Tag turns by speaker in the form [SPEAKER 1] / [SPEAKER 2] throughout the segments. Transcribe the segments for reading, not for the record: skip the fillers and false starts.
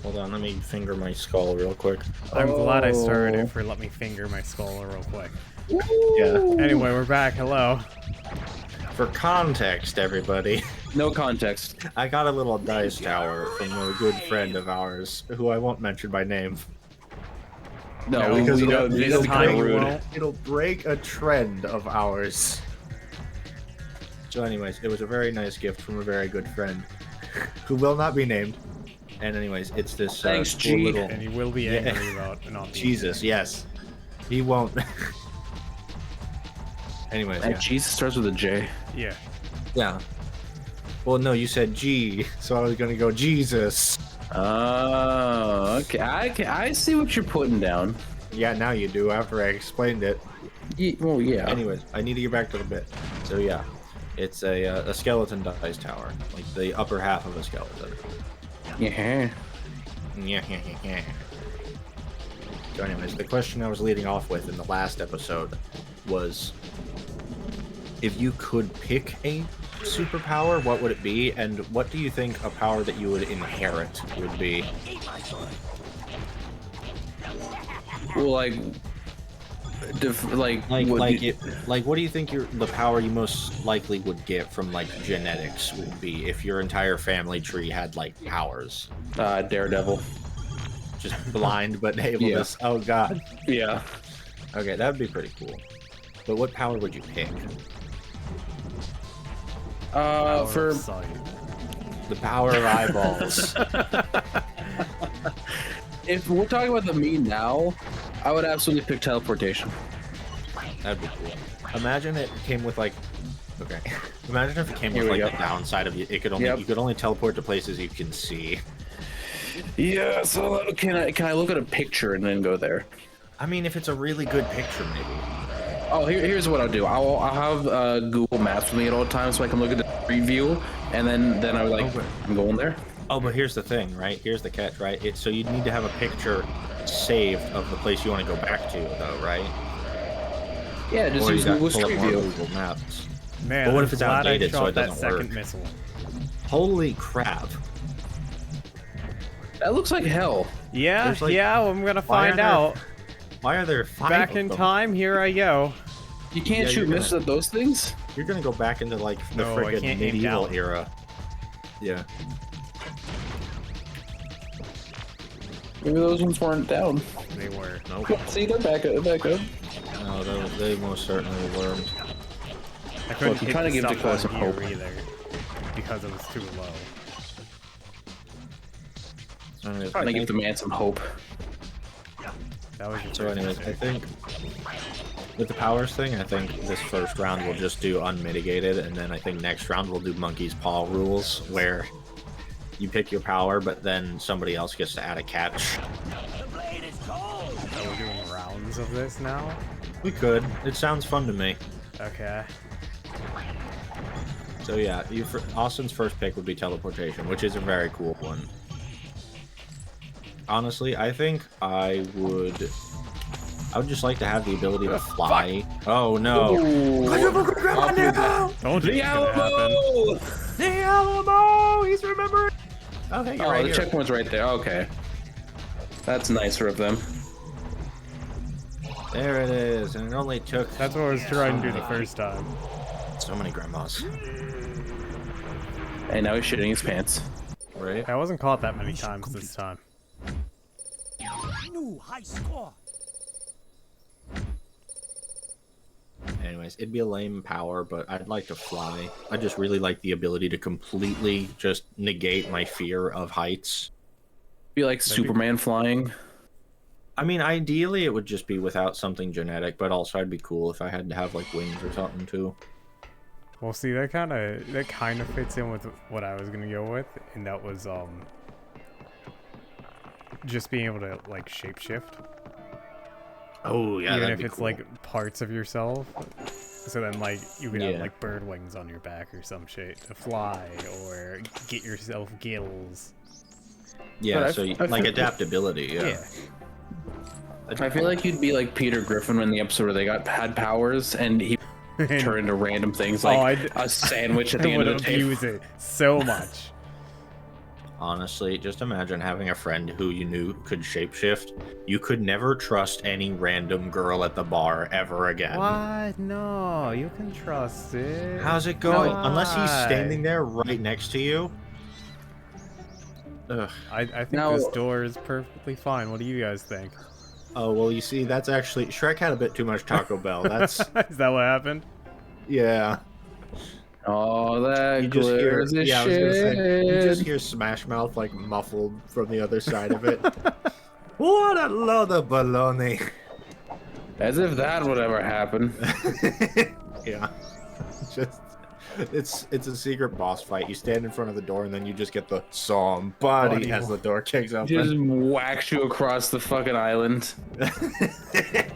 [SPEAKER 1] Hold on, let me finger my skull real quick.
[SPEAKER 2] I'm glad I started it for let me finger my skull real quick.
[SPEAKER 1] Yeah.
[SPEAKER 2] Anyway, we're back. Hello.
[SPEAKER 1] For context, everybody,
[SPEAKER 3] No context.
[SPEAKER 1] I got a little dice tower from a good friend of ours, who I won't mention by name.
[SPEAKER 3] No,
[SPEAKER 1] Because
[SPEAKER 3] we
[SPEAKER 1] it'll,
[SPEAKER 3] don't.
[SPEAKER 1] it'll,
[SPEAKER 3] It's kind of
[SPEAKER 1] break,
[SPEAKER 3] rude.
[SPEAKER 1] it'll break a trend of ours. So anyways, it was a very nice gift from a very good friend, who will not be named. And anyways, it's this
[SPEAKER 3] Thanks,
[SPEAKER 1] cool
[SPEAKER 3] G.
[SPEAKER 1] little...
[SPEAKER 2] And he will be angry about not being
[SPEAKER 1] Jesus, yes. He won't. Anyways,
[SPEAKER 3] And
[SPEAKER 1] yeah.
[SPEAKER 3] Jesus starts with a J.
[SPEAKER 2] Yeah.
[SPEAKER 1] Yeah. Well, no, you said G, so I was gonna go Jesus.
[SPEAKER 3] Oh, okay. I see what you're putting down.
[SPEAKER 1] Yeah, now you do, after I explained it.
[SPEAKER 3] Well, yeah.
[SPEAKER 1] Anyways, I need to get back to the bit. So yeah, it's a skeleton dice tower, like the upper half of a skeleton.
[SPEAKER 3] Yeah.
[SPEAKER 1] Yeah. So anyways, the question I was leading off with in the last episode was, if you could pick a superpower, what would it be, and what do you think a power that you would inherit would be?
[SPEAKER 3] Well, like
[SPEAKER 1] what do you think the power you most likely would get from like genetics would be if your entire family tree had like powers?
[SPEAKER 3] Daredevil.
[SPEAKER 1] Just blind but able
[SPEAKER 3] Yeah.
[SPEAKER 1] to. Oh god.
[SPEAKER 3] Yeah.
[SPEAKER 1] Okay, that would be pretty cool. But what power would you pick?
[SPEAKER 2] Power
[SPEAKER 3] For
[SPEAKER 2] of sight.
[SPEAKER 1] The power of eyeballs.
[SPEAKER 3] if we're talking about the me now, I would absolutely pick teleportation.
[SPEAKER 1] That'd be cool. Imagine it came with like. Okay. Imagine if it came
[SPEAKER 3] Here
[SPEAKER 1] with
[SPEAKER 3] we
[SPEAKER 1] like
[SPEAKER 3] go.
[SPEAKER 1] the downside of it could only
[SPEAKER 3] Yep.
[SPEAKER 1] you could only teleport to places you can see.
[SPEAKER 3] Yeah. So can I look at a picture and then go there?
[SPEAKER 1] I mean, if it's a really good picture, maybe.
[SPEAKER 3] Oh, here's what I'll do. I'll have Google Maps with me at all times so I can look at the street view, and then I was like, I'm going there.
[SPEAKER 1] Oh, but here's the thing, right? Here's the catch, right? So you need to have a picture saved of the place you want to go back to, though, right?
[SPEAKER 3] Yeah, just
[SPEAKER 1] Or
[SPEAKER 3] use
[SPEAKER 1] you got to
[SPEAKER 3] Google
[SPEAKER 1] pull up
[SPEAKER 3] Street
[SPEAKER 1] more
[SPEAKER 3] View.
[SPEAKER 1] Google Maps.
[SPEAKER 2] Man,
[SPEAKER 1] But what
[SPEAKER 2] I'm
[SPEAKER 1] if it's
[SPEAKER 2] glad
[SPEAKER 1] outdated,
[SPEAKER 2] I
[SPEAKER 1] so
[SPEAKER 2] shot
[SPEAKER 1] it
[SPEAKER 2] that
[SPEAKER 1] doesn't
[SPEAKER 2] second
[SPEAKER 1] work?
[SPEAKER 2] missile.
[SPEAKER 1] Holy crap!
[SPEAKER 3] That looks like hell.
[SPEAKER 2] Yeah,
[SPEAKER 1] There's like-
[SPEAKER 2] yeah, I'm gonna
[SPEAKER 1] why are
[SPEAKER 2] find
[SPEAKER 1] there
[SPEAKER 2] out.
[SPEAKER 1] Why are there 5
[SPEAKER 2] Back
[SPEAKER 1] of
[SPEAKER 2] in
[SPEAKER 1] them?
[SPEAKER 2] time, here I go.
[SPEAKER 3] You can't
[SPEAKER 1] Yeah,
[SPEAKER 3] shoot
[SPEAKER 1] you're gonna-
[SPEAKER 3] missiles at those things?
[SPEAKER 1] You're gonna go back into like the
[SPEAKER 2] No, I
[SPEAKER 1] frickin'
[SPEAKER 2] can't aim
[SPEAKER 1] medieval
[SPEAKER 2] down.
[SPEAKER 1] era. Yeah.
[SPEAKER 3] Maybe those ones weren't down.
[SPEAKER 2] They were.
[SPEAKER 1] Nope.
[SPEAKER 3] See, they're back up.
[SPEAKER 1] No, they most certainly weren't.
[SPEAKER 2] I couldn't
[SPEAKER 3] if you're
[SPEAKER 2] hit
[SPEAKER 3] trying to
[SPEAKER 2] the
[SPEAKER 3] give
[SPEAKER 2] stuff
[SPEAKER 3] Dakota
[SPEAKER 2] on
[SPEAKER 3] some
[SPEAKER 2] here
[SPEAKER 3] hope.
[SPEAKER 2] either because it was too low.
[SPEAKER 1] Anyways,
[SPEAKER 3] Trying to
[SPEAKER 1] I
[SPEAKER 3] give the
[SPEAKER 1] think-
[SPEAKER 3] man some hope.
[SPEAKER 2] That was your
[SPEAKER 1] So
[SPEAKER 2] first
[SPEAKER 1] anyways, I
[SPEAKER 2] mistake.
[SPEAKER 1] think with the powers thing, I think this first round we'll just do unmitigated, and then I think next round we'll do monkey's paw rules, where you pick your power, but then somebody else gets to add a catch.
[SPEAKER 2] So we're doing rounds of this now?
[SPEAKER 1] We could. It sounds fun to me.
[SPEAKER 2] Okay.
[SPEAKER 1] So yeah, Austin's first pick would be teleportation, which is a very cool one. Honestly, I think I would just like to have the ability to fly. Oh no!
[SPEAKER 2] Told you
[SPEAKER 3] The
[SPEAKER 2] it was gonna happen.
[SPEAKER 3] Alamo!
[SPEAKER 1] The Alamo! He's remembering. Oh, hey, you're
[SPEAKER 3] Oh,
[SPEAKER 1] right
[SPEAKER 3] the
[SPEAKER 1] here.
[SPEAKER 3] checkpoint's right there. Okay. That's nicer of them.
[SPEAKER 1] There it is, and it only took
[SPEAKER 2] That's what I was trying to do the first time.
[SPEAKER 1] so many grandmas,
[SPEAKER 3] And now he's shitting his pants.
[SPEAKER 1] right?
[SPEAKER 2] I wasn't caught that many times this time.
[SPEAKER 4] New high score.
[SPEAKER 1] Anyways, it'd be a lame power, but I'd like to fly. I just really like the ability to completely just negate my fear of heights.
[SPEAKER 3] Be like Superman flying.
[SPEAKER 1] I mean, ideally it would just be without something genetic, but also I'd be cool if I had to have like wings or something too.
[SPEAKER 2] Well, see, that kind of fits in with what I was gonna go with, and that was just being able to like shapeshift,
[SPEAKER 1] Oh yeah,
[SPEAKER 2] even
[SPEAKER 1] that'd
[SPEAKER 2] if
[SPEAKER 1] be
[SPEAKER 2] it's
[SPEAKER 1] cool.
[SPEAKER 2] like parts of yourself. So then, like, you could have
[SPEAKER 1] Yeah.
[SPEAKER 2] like bird wings on your back or some shit to fly, or get yourself gills.
[SPEAKER 1] Yeah,
[SPEAKER 3] But
[SPEAKER 1] so
[SPEAKER 3] I
[SPEAKER 1] like
[SPEAKER 3] feel-
[SPEAKER 1] adaptability. Yeah.
[SPEAKER 2] Yeah.
[SPEAKER 3] I feel like you'd be like Peter Griffin in the episode where they had powers and he turned into random things like
[SPEAKER 2] I'd-
[SPEAKER 3] a sandwich at
[SPEAKER 2] I
[SPEAKER 3] the end
[SPEAKER 2] would
[SPEAKER 3] of the table.
[SPEAKER 2] abuse it so much.
[SPEAKER 1] Honestly, just imagine having a friend who you knew could shapeshift. You could never trust any random girl at the bar ever again.
[SPEAKER 2] What? No, you can trust it.
[SPEAKER 1] How's it going?
[SPEAKER 2] Why?
[SPEAKER 1] Unless he's standing there right next to you. Ugh.
[SPEAKER 2] I think
[SPEAKER 3] Now-
[SPEAKER 2] this door is perfectly fine. What do you guys think?
[SPEAKER 1] Oh, well, you see, that's actually... Shrek had a bit too much Taco Bell. That's...
[SPEAKER 2] Is that what happened?
[SPEAKER 1] Yeah.
[SPEAKER 3] Oh, that
[SPEAKER 1] You just hear...
[SPEAKER 3] glitters is
[SPEAKER 1] Yeah, I was gonna say, you just
[SPEAKER 3] shit.
[SPEAKER 1] hear Smash Mouth, like, muffled from the other side of it. What a load of baloney.
[SPEAKER 3] As if that would ever happen.
[SPEAKER 1] Yeah. Just... It's a secret boss fight. You stand in front of the door, and then you just get the somebody as the door kicks open.
[SPEAKER 3] Just whacks you across the fucking island.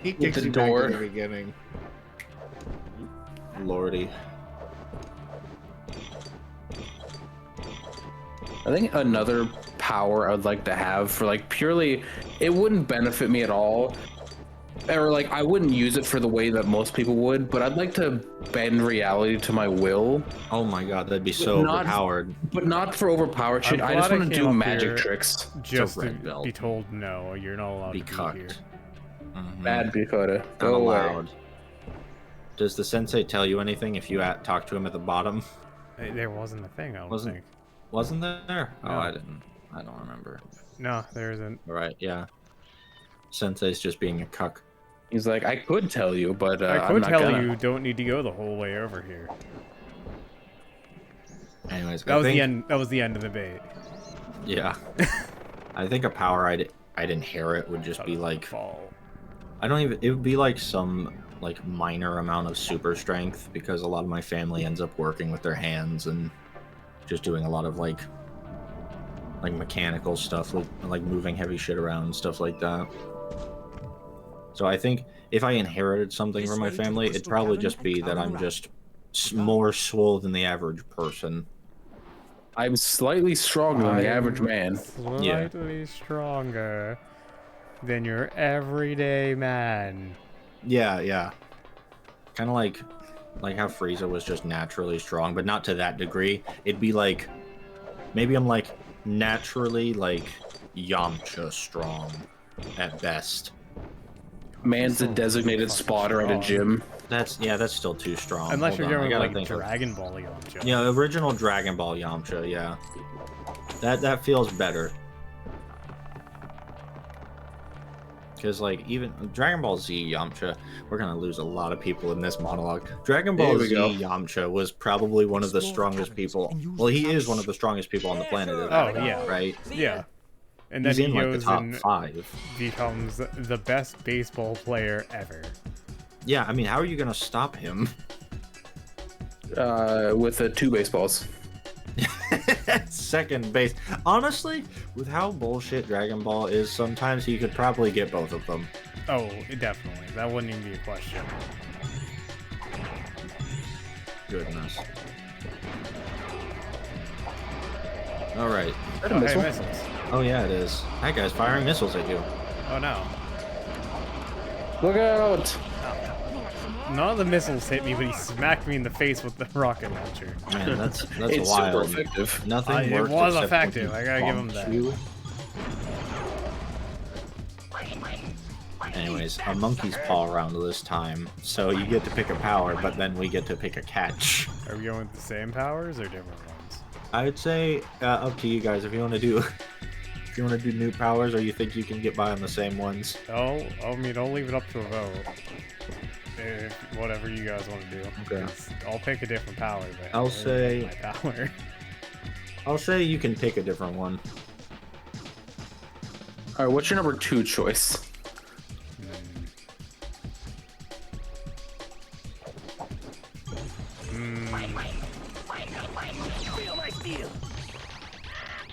[SPEAKER 1] He kicks
[SPEAKER 3] the
[SPEAKER 1] you
[SPEAKER 3] door.
[SPEAKER 1] back to the beginning. Lordy.
[SPEAKER 3] I think another power I'd like to have for like purely, it wouldn't benefit me at all. Or like I wouldn't use it for the way that most people would, but I'd like to bend reality to my will.
[SPEAKER 1] Oh my god, that'd be so
[SPEAKER 3] Not-
[SPEAKER 1] overpowered.
[SPEAKER 3] But not for overpowered shit.
[SPEAKER 2] I'm
[SPEAKER 3] I just
[SPEAKER 2] glad I
[SPEAKER 3] want to
[SPEAKER 2] came
[SPEAKER 3] do
[SPEAKER 2] up
[SPEAKER 3] magic
[SPEAKER 2] here.
[SPEAKER 3] tricks.
[SPEAKER 2] Just to
[SPEAKER 1] red belt.
[SPEAKER 2] be told no, you're not allowed
[SPEAKER 1] Be
[SPEAKER 2] to be
[SPEAKER 1] cucked.
[SPEAKER 2] here.
[SPEAKER 1] Mhm.
[SPEAKER 3] Bad Dakota.
[SPEAKER 1] Not
[SPEAKER 3] Go away.
[SPEAKER 1] allowed. Does the sensei tell you anything if you talk to him at the bottom?
[SPEAKER 2] There wasn't a thing, I don't
[SPEAKER 1] Wasn't-
[SPEAKER 2] think.
[SPEAKER 1] Wasn't there? Oh,
[SPEAKER 2] No.
[SPEAKER 1] I didn't. I don't remember.
[SPEAKER 2] No, there isn't.
[SPEAKER 1] Right, yeah. Sensei's just being a cuck.
[SPEAKER 3] He's like, I could tell you, but
[SPEAKER 2] I
[SPEAKER 3] I'm
[SPEAKER 2] could
[SPEAKER 3] not
[SPEAKER 2] tell
[SPEAKER 3] gonna.
[SPEAKER 2] you don't need to go the whole way over here.
[SPEAKER 1] Anyways,
[SPEAKER 2] That was the end. That was the end of the bait.
[SPEAKER 1] Yeah. I think a power I'd inherit would just be like...
[SPEAKER 2] Fall.
[SPEAKER 1] I don't even... It would be like some like minor amount of super strength, because a lot of my family ends up working with their hands and just doing a lot of like mechanical stuff, like moving heavy shit around and stuff like that. So I think if I inherited something from my family, it'd probably just be that I'm just more swole than the average person.
[SPEAKER 3] I'm slightly stronger than the average man.
[SPEAKER 1] Yeah.
[SPEAKER 2] Slightly stronger than your everyday man.
[SPEAKER 1] Yeah, yeah. Kind of like how Frieza was just naturally strong, but not to that degree. It'd be like, maybe I'm like naturally like Yamcha strong at best.
[SPEAKER 3] Man's a designated spotter at a gym.
[SPEAKER 1] That's still too strong.
[SPEAKER 2] Unless
[SPEAKER 1] Hold
[SPEAKER 2] you're
[SPEAKER 1] on, I
[SPEAKER 2] going
[SPEAKER 1] gotta
[SPEAKER 2] like
[SPEAKER 1] think of-
[SPEAKER 2] Dragon Ball Yamcha.
[SPEAKER 1] Yeah, original Dragon Ball Yamcha, yeah. That feels better. Because, like, even Dragon Ball Z Yamcha, we're gonna lose a lot of people in this monologue. Dragon Ball
[SPEAKER 3] Here we
[SPEAKER 1] Z
[SPEAKER 3] go.
[SPEAKER 1] Yamcha was probably one of the strongest people. Well, he is one of the strongest people on the planet. At that
[SPEAKER 2] Oh,
[SPEAKER 1] point,
[SPEAKER 2] yeah.
[SPEAKER 1] right?
[SPEAKER 2] Yeah. And then
[SPEAKER 1] He's
[SPEAKER 2] he
[SPEAKER 1] in like the
[SPEAKER 2] goes
[SPEAKER 1] top
[SPEAKER 2] and
[SPEAKER 1] 5.
[SPEAKER 2] becomes the best baseball player ever.
[SPEAKER 1] Yeah, I mean, how are you gonna stop him?
[SPEAKER 3] With 2 baseballs.
[SPEAKER 1] Second base. Honestly, with how bullshit Dragon Ball is, sometimes he could probably get both of them.
[SPEAKER 2] Oh, definitely. That wouldn't even be a question.
[SPEAKER 1] Goodness. All right.
[SPEAKER 3] Is that a
[SPEAKER 2] Oh, hey,
[SPEAKER 3] missile?
[SPEAKER 2] missiles.
[SPEAKER 1] Oh yeah, it is. That guy's firing missiles at you.
[SPEAKER 2] Oh no.
[SPEAKER 3] Look out!
[SPEAKER 2] None of the missiles hit me, but he smacked me in the face with the rocket launcher.
[SPEAKER 1] Man, that's
[SPEAKER 3] It's
[SPEAKER 1] wild.
[SPEAKER 3] super effective.
[SPEAKER 1] Nothing
[SPEAKER 2] It
[SPEAKER 1] works
[SPEAKER 2] was
[SPEAKER 1] except when
[SPEAKER 2] effective,
[SPEAKER 1] he
[SPEAKER 2] I gotta give him
[SPEAKER 1] bonks
[SPEAKER 2] that.
[SPEAKER 1] you. Anyways, a monkey's paw round this time, so you get to pick a power, but then we get to pick a catch.
[SPEAKER 2] Are we going with the same powers or different ones?
[SPEAKER 1] I'd say up to you guys if you want to do if you want to do new powers, or you think you can get by on the same ones.
[SPEAKER 2] Oh, I mean, I'll leave it up to a vote. If, whatever you guys want to do.
[SPEAKER 1] Okay.
[SPEAKER 2] 'Cause I'll pick a different power, but
[SPEAKER 1] I'll
[SPEAKER 2] I really
[SPEAKER 1] say-
[SPEAKER 2] like my power.
[SPEAKER 1] I'll say you can pick a different one.
[SPEAKER 3] Alright, what's your number 2 choice?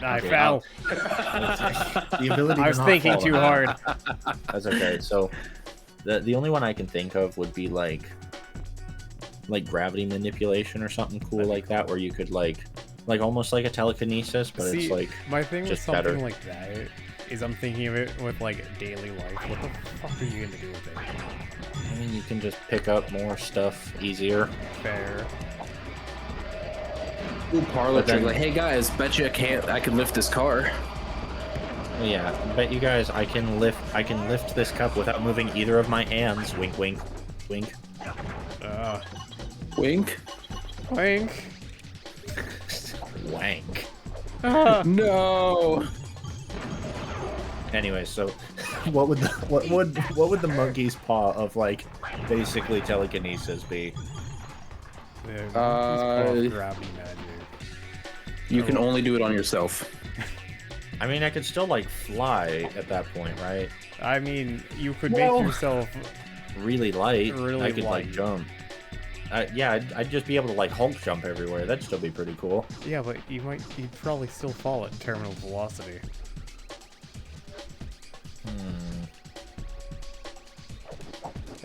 [SPEAKER 2] I
[SPEAKER 1] Okay,
[SPEAKER 2] fell.
[SPEAKER 1] The ability
[SPEAKER 2] I
[SPEAKER 1] to
[SPEAKER 2] was
[SPEAKER 1] not
[SPEAKER 2] thinking
[SPEAKER 1] fall
[SPEAKER 2] too
[SPEAKER 1] down.
[SPEAKER 2] hard.
[SPEAKER 1] That's okay. So, the only one I can think of would be like gravity manipulation or something cool like that, where you could like almost like a telekinesis, but
[SPEAKER 2] See,
[SPEAKER 1] it's like
[SPEAKER 2] my thing with
[SPEAKER 1] just
[SPEAKER 2] something
[SPEAKER 1] better.
[SPEAKER 2] like that is I'm thinking of it with like daily life. What the fuck are you gonna do with it?
[SPEAKER 1] I mean, you can just pick up more stuff easier.
[SPEAKER 2] Fair.
[SPEAKER 3] Ooh, parlor
[SPEAKER 1] But then-
[SPEAKER 3] trick. Like, hey guys, bet you I can lift this car.
[SPEAKER 1] Yeah, bet you guys I can lift this cup without moving either of my hands. Wink, wink, wink.
[SPEAKER 3] Wink.
[SPEAKER 2] Wink.
[SPEAKER 1] Wank.
[SPEAKER 3] No.
[SPEAKER 1] Anyway, so what would the monkey's paw of like basically telekinesis be?
[SPEAKER 2] Gravity magic.
[SPEAKER 3] You can only do it on yourself.
[SPEAKER 1] I mean, I could still like fly at that point, right?
[SPEAKER 2] I mean, you could
[SPEAKER 3] Well-
[SPEAKER 2] make yourself.
[SPEAKER 1] Really light.
[SPEAKER 2] Really
[SPEAKER 1] I could
[SPEAKER 2] light.
[SPEAKER 1] like jump. Yeah, I'd just be able to like Hulk jump everywhere. That'd still be pretty cool.
[SPEAKER 2] Yeah, but you'd probably still fall at terminal velocity.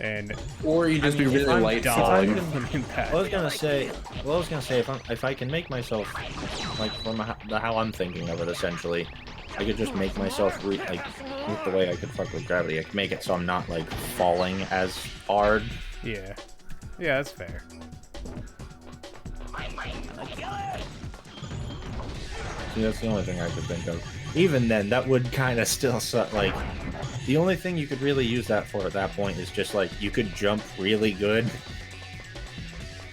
[SPEAKER 2] And
[SPEAKER 3] Or you just
[SPEAKER 1] mean,
[SPEAKER 3] be
[SPEAKER 1] if
[SPEAKER 3] really
[SPEAKER 1] I'm
[SPEAKER 3] light
[SPEAKER 1] dying-
[SPEAKER 3] falling.
[SPEAKER 2] impact.
[SPEAKER 1] I was gonna say if I can make myself like from how I'm thinking of it, essentially, I could just make myself with the way I could fuck with gravity. I could make it so I'm not like falling as hard.
[SPEAKER 2] Yeah. Yeah, that's fair.
[SPEAKER 1] See, that's the only thing I could think of. Even then, that would kind of still suck. Like, the only thing you could really use that for at that point is just like you could jump really good,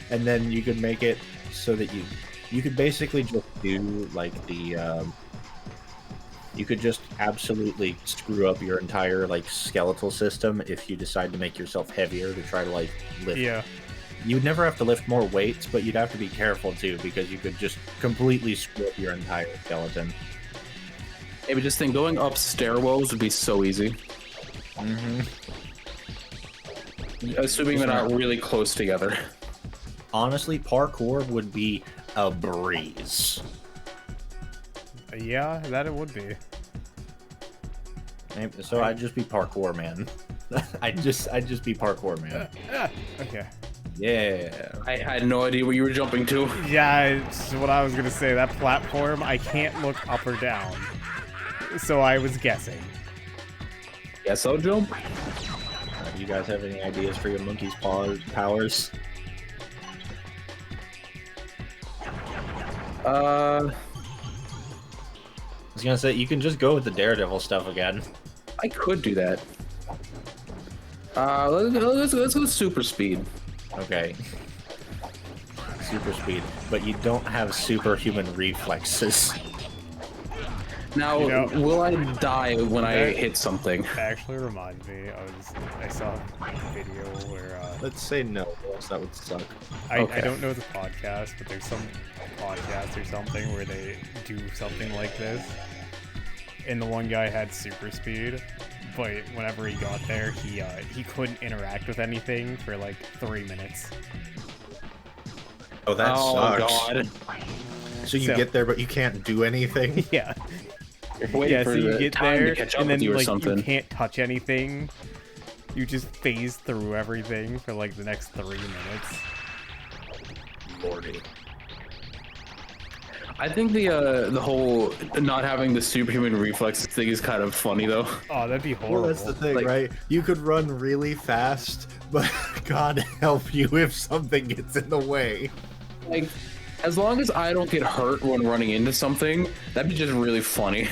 [SPEAKER 1] and then you could make it so that you could basically just do like the you could just absolutely screw up your entire like skeletal system if you decide to make yourself heavier to try to like lift.
[SPEAKER 2] Yeah.
[SPEAKER 1] You'd never have to lift more weights, but you'd have to be careful too, because you could just completely screw up your entire skeleton.
[SPEAKER 3] Maybe just think going up stairwells would be so easy. Assuming they're not really close together.
[SPEAKER 1] Honestly, parkour would be a breeze.
[SPEAKER 2] Yeah, that it would be.
[SPEAKER 1] So I'd just be parkour man. I'd just be parkour man.
[SPEAKER 2] Okay.
[SPEAKER 1] Yeah.
[SPEAKER 3] I had no idea what you were jumping to.
[SPEAKER 2] Yeah, it's what I was gonna say. That platform, I can't look up or down. So I was guessing.
[SPEAKER 3] Yes, I'll jump.
[SPEAKER 1] You guys have any ideas for your monkey's powers? I was gonna say, you can just go with the Daredevil stuff again.
[SPEAKER 3] I could do that. Let's go super speed.
[SPEAKER 1] Okay. Super speed. But you don't have superhuman reflexes.
[SPEAKER 3] Now,
[SPEAKER 2] You know,
[SPEAKER 3] will I die when I
[SPEAKER 2] that-
[SPEAKER 3] hit something?
[SPEAKER 2] That actually reminds me. I saw a video where
[SPEAKER 1] Let's say no, else that would suck.
[SPEAKER 2] I
[SPEAKER 3] Okay.
[SPEAKER 2] don't know the podcast, but there's some podcast or something where they do something like this. And the one guy had super speed, but whenever he got there, he couldn't interact with anything for like 3 minutes.
[SPEAKER 1] Oh, that
[SPEAKER 3] Oh
[SPEAKER 1] sucks.
[SPEAKER 3] god.
[SPEAKER 1] So you
[SPEAKER 2] So-
[SPEAKER 1] get there, but you can't do anything?
[SPEAKER 2] Yeah.
[SPEAKER 3] Waiting
[SPEAKER 2] Yeah,
[SPEAKER 3] for
[SPEAKER 2] so you
[SPEAKER 3] the
[SPEAKER 2] get
[SPEAKER 3] time
[SPEAKER 2] there,
[SPEAKER 3] to catch up
[SPEAKER 2] and
[SPEAKER 3] with
[SPEAKER 2] then
[SPEAKER 3] you or
[SPEAKER 2] like
[SPEAKER 3] something.
[SPEAKER 2] you can't touch anything. You just phase through everything for like the next 3 minutes.
[SPEAKER 1] Lordy.
[SPEAKER 3] I think the whole not having the superhuman reflexes thing is kind of funny though.
[SPEAKER 2] Oh, that'd be horrible.
[SPEAKER 1] Well, that's the thing,
[SPEAKER 3] Like-
[SPEAKER 1] right? You could run really fast, but God help you if something gets in the way.
[SPEAKER 3] Like, as long as I don't get hurt when running into something, that'd be just really funny.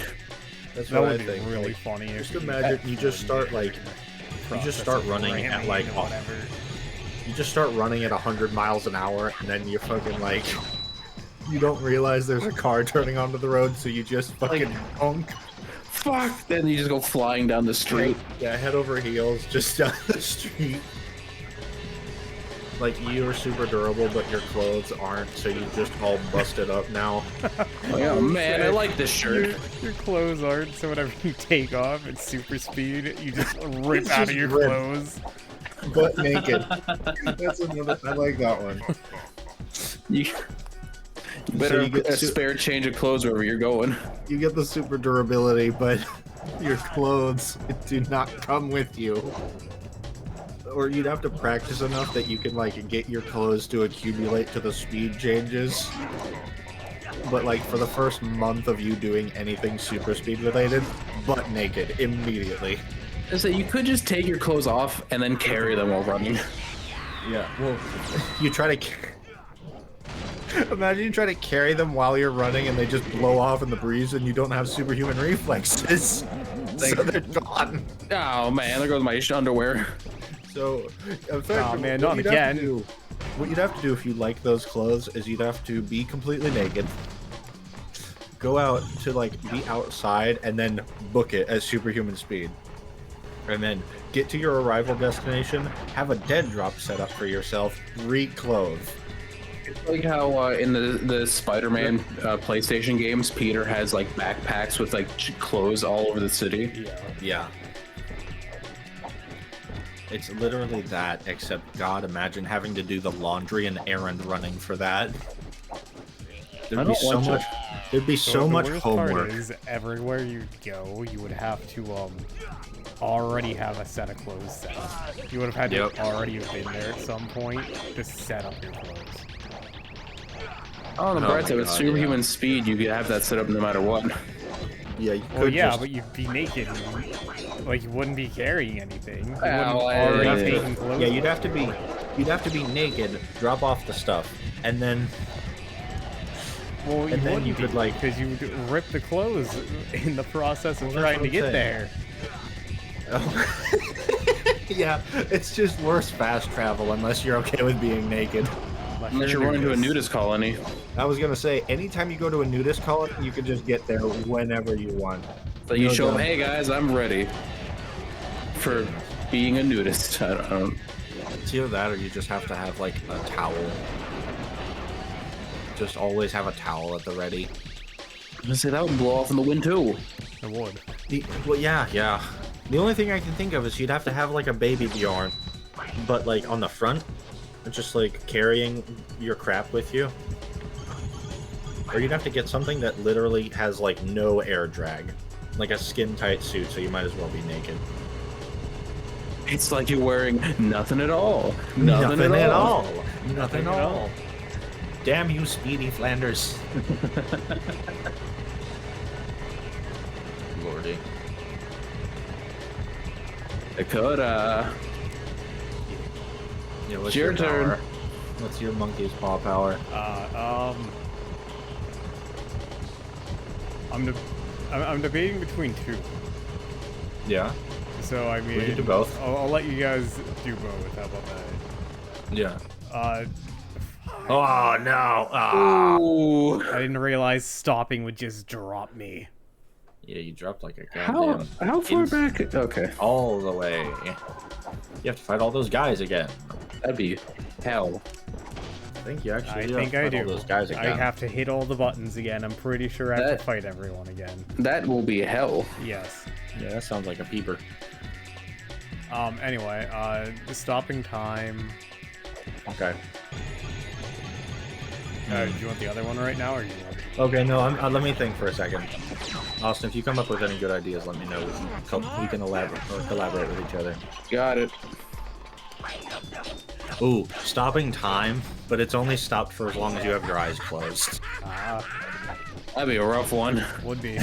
[SPEAKER 1] That's
[SPEAKER 2] That
[SPEAKER 1] what
[SPEAKER 2] would
[SPEAKER 1] I
[SPEAKER 2] be
[SPEAKER 1] think.
[SPEAKER 2] really
[SPEAKER 1] like,
[SPEAKER 2] funny. if
[SPEAKER 1] just
[SPEAKER 2] you
[SPEAKER 1] imagine you just start like
[SPEAKER 2] process
[SPEAKER 1] running at
[SPEAKER 2] ramming
[SPEAKER 1] like
[SPEAKER 2] and whatever.
[SPEAKER 1] you just start running at 100 miles an hour, and then you fucking like you don't realize there's a car turning onto the road, so you just fucking honk.
[SPEAKER 3] Fuck! Then you just go flying down the street.
[SPEAKER 1] Yeah, head over heels just down the street. Like you're super durable, but your clothes aren't, so you just all busted up now.
[SPEAKER 3] Oh, yeah, man, I like this shirt.
[SPEAKER 2] Your clothes aren't, so whenever you take off at super speed, you just rip
[SPEAKER 1] It's
[SPEAKER 2] out
[SPEAKER 1] just
[SPEAKER 2] of your
[SPEAKER 1] rip.
[SPEAKER 2] clothes.
[SPEAKER 1] Butt naked. That's another. I like that one.
[SPEAKER 3] You better
[SPEAKER 1] you get
[SPEAKER 3] a
[SPEAKER 1] su-
[SPEAKER 3] spare change of clothes wherever you're going.
[SPEAKER 1] You get the super durability, but your clothes do not come with you. Or you'd have to practice enough that you can like get your clothes to accumulate to the speed changes. But like for the first month of you doing anything super speed related, butt naked immediately.
[SPEAKER 3] So you could just take your clothes off and then carry them while running.
[SPEAKER 1] Yeah. Well, you Imagine you try to carry them while you're running and they just blow off in the breeze and you don't have superhuman reflexes. So they're gone.
[SPEAKER 3] Oh man, there goes my underwear.
[SPEAKER 1] So, in fact,
[SPEAKER 2] Oh man,
[SPEAKER 1] what
[SPEAKER 2] not
[SPEAKER 1] you'd have to
[SPEAKER 2] again.
[SPEAKER 1] do- What you'd have to do if you like those clothes is you'd have to be completely naked, go out to like be outside, and then book it as superhuman speed. And then get to your arrival destination, have a dead drop set up for yourself, reclothe.
[SPEAKER 3] It's like how in the Spider-Man PlayStation games, Peter has like backpacks with like clothes all over the city.
[SPEAKER 2] Yeah.
[SPEAKER 1] Yeah. It's literally that, except God, imagine having to do the laundry and errand running for that. There'd be so much. There'd be so
[SPEAKER 2] the
[SPEAKER 1] much
[SPEAKER 2] worst
[SPEAKER 1] homework.
[SPEAKER 2] Part is everywhere you go, you would have to already have a set of clothes set up. You would have had
[SPEAKER 1] Yep.
[SPEAKER 2] to already have been there at some point to set up your clothes.
[SPEAKER 3] Oh, the
[SPEAKER 1] Oh
[SPEAKER 3] bright
[SPEAKER 1] my
[SPEAKER 3] side, with
[SPEAKER 1] God,
[SPEAKER 3] superhuman
[SPEAKER 1] yeah.
[SPEAKER 3] speed, you could have that set up no matter what.
[SPEAKER 1] Yeah, you
[SPEAKER 2] Well,
[SPEAKER 1] could
[SPEAKER 2] yeah,
[SPEAKER 1] just-
[SPEAKER 2] but you'd be naked. Like you wouldn't be carrying anything. You
[SPEAKER 3] Well,
[SPEAKER 2] wouldn't already
[SPEAKER 3] yeah.
[SPEAKER 2] taken clothes.
[SPEAKER 1] Yeah, you'd have to be naked, drop off the stuff, and then
[SPEAKER 2] Well, you
[SPEAKER 1] and then
[SPEAKER 2] wouldn't
[SPEAKER 1] you could,
[SPEAKER 2] be,
[SPEAKER 1] like-
[SPEAKER 2] because you would rip the clothes in the process of
[SPEAKER 1] Well, that's
[SPEAKER 2] trying
[SPEAKER 1] what
[SPEAKER 2] to
[SPEAKER 1] I'm
[SPEAKER 2] get
[SPEAKER 1] saying.
[SPEAKER 2] there.
[SPEAKER 1] yeah, it's just worse fast travel unless you're okay with being naked.
[SPEAKER 3] Unless you're running to a nudist colony.
[SPEAKER 1] I was gonna say, anytime you go to a nudist colony, you can just get there whenever you want.
[SPEAKER 3] So you
[SPEAKER 1] No
[SPEAKER 3] show them,
[SPEAKER 1] doubt.
[SPEAKER 3] hey guys, I'm ready for being a nudist. I don't.
[SPEAKER 1] It's either that or you just have to have like a towel. Just always have a towel at the ready.
[SPEAKER 3] I'm gonna say that would blow off in the wind too.
[SPEAKER 2] It would.
[SPEAKER 1] Well, yeah. The only thing I can think of is you'd have to have like a baby Bjorn, but like on the front, just like carrying your crap with you. Or you'd have to get something that literally has like no air drag, like a skin tight suit, so you might as well be naked.
[SPEAKER 3] It's like you're wearing nothing at all.
[SPEAKER 1] Nothing
[SPEAKER 3] at all.
[SPEAKER 1] Nothing at all. Damn you, Speedy Flanders. Lordy.
[SPEAKER 3] Dakota.
[SPEAKER 1] Yeah, what's
[SPEAKER 3] It's your turn.
[SPEAKER 1] power? What's your monkey's paw power?
[SPEAKER 2] I'm debating between two.
[SPEAKER 1] Yeah.
[SPEAKER 2] So I mean,
[SPEAKER 1] can do both.
[SPEAKER 2] I'll let you guys do both. How about that?
[SPEAKER 1] Yeah.
[SPEAKER 2] Uh,
[SPEAKER 1] Oh no! Ah.
[SPEAKER 3] Ooh.
[SPEAKER 2] I didn't realize stopping would just drop me.
[SPEAKER 1] Yeah, you dropped like a
[SPEAKER 3] How
[SPEAKER 1] goddamn
[SPEAKER 3] far back? Okay,
[SPEAKER 1] all the way. You have to fight all those guys again.
[SPEAKER 3] that'd be hell.
[SPEAKER 1] I think you actually
[SPEAKER 2] I
[SPEAKER 1] do have
[SPEAKER 2] think
[SPEAKER 1] to
[SPEAKER 2] I
[SPEAKER 1] fight
[SPEAKER 2] do.
[SPEAKER 1] all those guys
[SPEAKER 2] I
[SPEAKER 1] again.
[SPEAKER 2] have to hit all the buttons again. I'm pretty sure I have
[SPEAKER 3] That-
[SPEAKER 2] to fight everyone again.
[SPEAKER 3] That will be hell.
[SPEAKER 2] Yes.
[SPEAKER 1] Yeah, that sounds like a peeper.
[SPEAKER 2] Anyway, the stopping time.
[SPEAKER 1] Okay.
[SPEAKER 2] Do you want the other one right now, or do you want?
[SPEAKER 1] Okay, no, let me think for a second. Austin, if you come up with any good ideas, let me know. We can collaborate with each other.
[SPEAKER 3] Got it.
[SPEAKER 1] Ooh, stopping time, but it's only stopped for as long as you have your eyes closed.
[SPEAKER 3] That'd be a rough one.
[SPEAKER 2] Would be.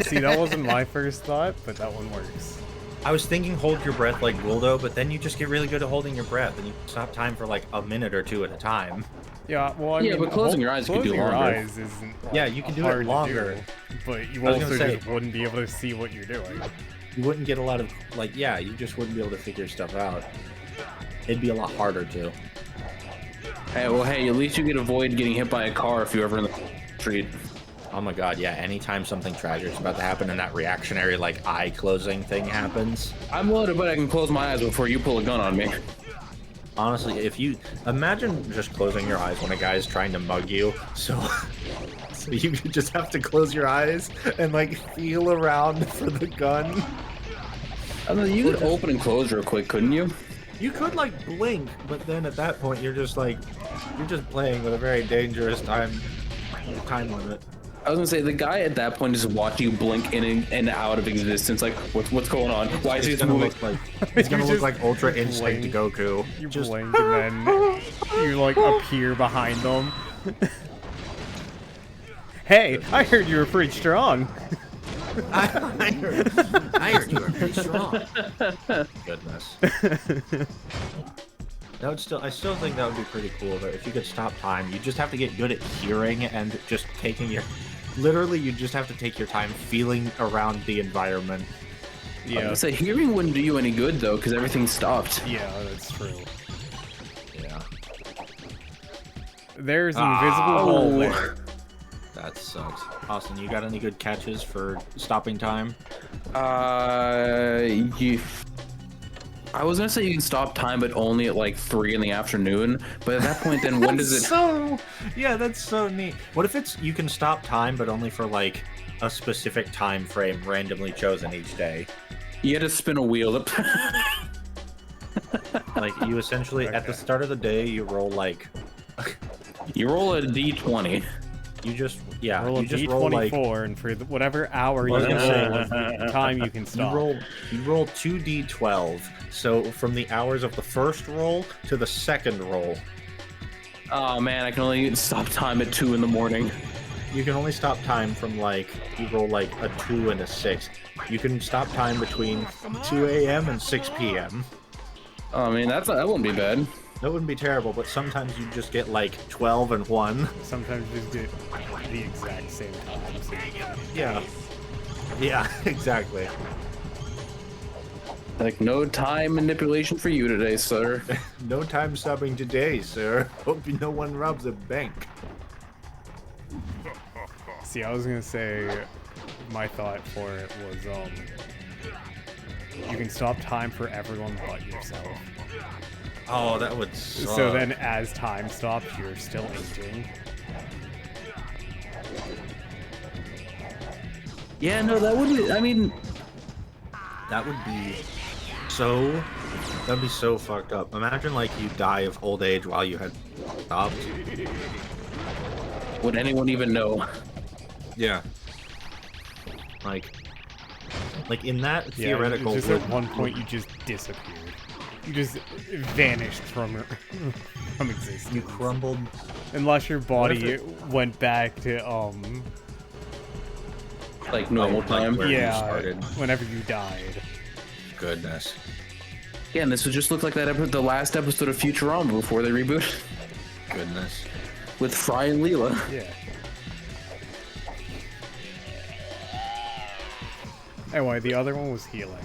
[SPEAKER 2] See, that wasn't my first thought, but that one works.
[SPEAKER 1] I was thinking hold your breath like Guldo, but then you just get really good at holding your breath, and you stop time for like a minute or two at a time.
[SPEAKER 2] Yeah, well, I
[SPEAKER 3] Yeah,
[SPEAKER 2] mean,
[SPEAKER 3] but closing your eyes you can do
[SPEAKER 2] closing your
[SPEAKER 3] longer.
[SPEAKER 2] eyes isn't.
[SPEAKER 1] Yeah, you can do it
[SPEAKER 2] hard to
[SPEAKER 1] longer.
[SPEAKER 2] But you
[SPEAKER 1] I was
[SPEAKER 2] also
[SPEAKER 1] gonna say-
[SPEAKER 2] just wouldn't be able to see what you're doing.
[SPEAKER 1] You wouldn't get a lot of, like, yeah, you just wouldn't be able to figure stuff out. It'd be a lot harder to.
[SPEAKER 3] Hey, well, hey, at least you could avoid getting hit by a car if you're ever in the street.
[SPEAKER 1] Oh my god, yeah, anytime something tragic is about to happen and that reactionary, like, eye closing thing happens.
[SPEAKER 3] I'm willing to bet I can close my eyes before you pull a gun on me.
[SPEAKER 1] Honestly, if you imagine just closing your eyes when a guy is trying to mug you, so you just have to close your eyes and like feel around for the gun.
[SPEAKER 3] I mean, you could open and close real quick, couldn't you?
[SPEAKER 1] You could like blink, but then at that point you're just playing with a very dangerous time limit.
[SPEAKER 3] I was gonna say the guy at that point is watching you blink in and out of existence. Like, what's going on? Why is he
[SPEAKER 1] It's gonna
[SPEAKER 3] moving?
[SPEAKER 1] look like it's gonna
[SPEAKER 2] You
[SPEAKER 1] look
[SPEAKER 2] just
[SPEAKER 1] like Ultra Instinct
[SPEAKER 2] blink.
[SPEAKER 1] Goku.
[SPEAKER 2] You
[SPEAKER 1] Just
[SPEAKER 2] blink and then you like appear behind them. Hey, I heard you were pretty strong.
[SPEAKER 1] I heard you were pretty strong. Goodness. That would still, I still think that would be pretty cool. But if you could stop time, you just have to get good at hearing and just taking your, literally, you just have to take your time feeling around the environment.
[SPEAKER 2] Yeah.
[SPEAKER 3] So hearing wouldn't do you any good though, because everything stopped.
[SPEAKER 2] Yeah, that's true.
[SPEAKER 1] Yeah.
[SPEAKER 2] There's an invisible hole there.
[SPEAKER 1] That sucks. Austin, you got any good catches for stopping time?
[SPEAKER 3] I was gonna say you can stop time, but only at like 3 in the afternoon. But at that point, then when does it?
[SPEAKER 1] Yeah, that's so neat. What if it's you can stop time, but only for like a specific time frame randomly chosen each day?
[SPEAKER 3] You had to spin a wheel.
[SPEAKER 1] Like you essentially at the
[SPEAKER 2] Okay.
[SPEAKER 1] start of the day, you roll like
[SPEAKER 3] You roll a d20.
[SPEAKER 1] you just yeah
[SPEAKER 2] Roll a
[SPEAKER 1] you just
[SPEAKER 2] d24,
[SPEAKER 1] roll like
[SPEAKER 2] and for whatever hour you
[SPEAKER 1] Well, I
[SPEAKER 2] can
[SPEAKER 1] was gonna
[SPEAKER 2] say was the time you can
[SPEAKER 1] you
[SPEAKER 2] stop.
[SPEAKER 1] roll 2d12. So from the hours of the first roll to the second roll,
[SPEAKER 3] Oh man, I can only stop time at 2 in the morning.
[SPEAKER 1] you can only stop time from like you roll like a 2 and a 6. You can stop time between 2 a.m. and 6 p.m.
[SPEAKER 3] Oh, I mean, that wouldn't be bad.
[SPEAKER 1] That wouldn't be terrible, but sometimes you just get like 12 and 1.
[SPEAKER 2] Sometimes you just get the exact same time. So you can...
[SPEAKER 1] Yeah. Yeah, exactly.
[SPEAKER 3] Like, no time manipulation for you today, sir.
[SPEAKER 1] No time stopping today, sir. Hope no one robs a bank.
[SPEAKER 2] See, I was gonna say, my thought for it was, you can stop time for everyone but yourself.
[SPEAKER 1] Oh, that would suck.
[SPEAKER 2] So then, as time stops, you're still aging.
[SPEAKER 3] Yeah, no, that would. I mean,
[SPEAKER 1] That would be so. That'd be so fucked up. Imagine like you die of old age while you had stopped.
[SPEAKER 3] would anyone even know?
[SPEAKER 1] Yeah. Like in that
[SPEAKER 2] Yeah,
[SPEAKER 1] theoretical.
[SPEAKER 2] just
[SPEAKER 1] would-
[SPEAKER 2] at one point, you just disappeared. You just vanished from existence.
[SPEAKER 1] you crumbled.
[SPEAKER 2] Unless your body
[SPEAKER 1] it-
[SPEAKER 2] went back to
[SPEAKER 3] Like normal
[SPEAKER 1] like
[SPEAKER 3] time.
[SPEAKER 1] where you
[SPEAKER 2] yeah,
[SPEAKER 1] started.
[SPEAKER 2] whenever you died.
[SPEAKER 1] Goodness.
[SPEAKER 3] Yeah, and this would just look like that the last episode of Futurama before they reboot
[SPEAKER 1] Goodness.
[SPEAKER 3] with Fry and Leela.
[SPEAKER 2] Yeah. Anyway, the other one was healing.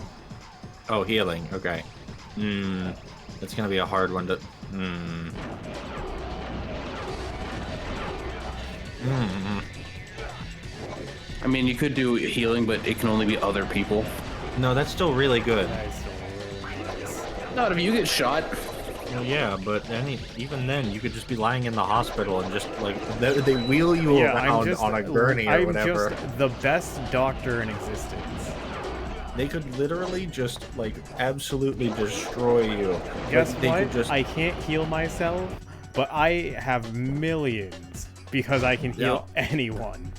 [SPEAKER 1] Oh, healing. Okay. That's gonna be a hard one to.
[SPEAKER 3] I mean, you could do healing, but it can only be other people.
[SPEAKER 1] No, that's still really good.
[SPEAKER 2] That is still really nice.
[SPEAKER 3] Not if you get shot.
[SPEAKER 1] Well, yeah, but even then, you could just be lying in the hospital and just like they wheel you
[SPEAKER 2] Yeah, I'm
[SPEAKER 1] around
[SPEAKER 2] just,
[SPEAKER 1] on a gurney or
[SPEAKER 2] I'm
[SPEAKER 1] whatever.
[SPEAKER 2] just the best doctor in existence.
[SPEAKER 1] They could literally just like absolutely destroy you.
[SPEAKER 2] Guess
[SPEAKER 1] Like, they
[SPEAKER 2] what?
[SPEAKER 1] could just
[SPEAKER 2] I can't heal myself, but I have millions because I can heal anyone.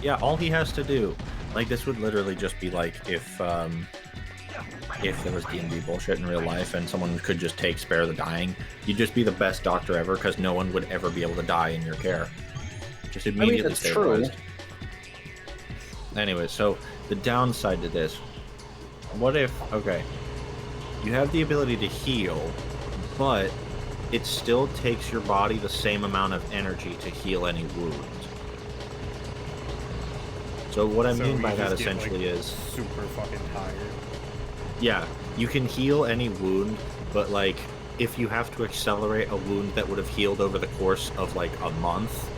[SPEAKER 1] yeah. All he has to do, like this would literally just be like if there was D&D bullshit in real life and someone could just take spare the dying, you'd just be the best doctor ever because no one would ever be able to die in your care. Just immediately
[SPEAKER 3] that's true.
[SPEAKER 1] stabilized. Anyway, so the downside to this, what if, okay, you have the ability to heal, but it still takes your body the same amount of energy to heal any wounds. So what I
[SPEAKER 2] So
[SPEAKER 1] mean
[SPEAKER 2] you
[SPEAKER 1] by that
[SPEAKER 2] just get,
[SPEAKER 1] essentially
[SPEAKER 2] like,
[SPEAKER 1] is,
[SPEAKER 2] super fucking tired.
[SPEAKER 1] yeah, you can heal any wound, but like if you have to accelerate a wound that would have healed over the course of like a month,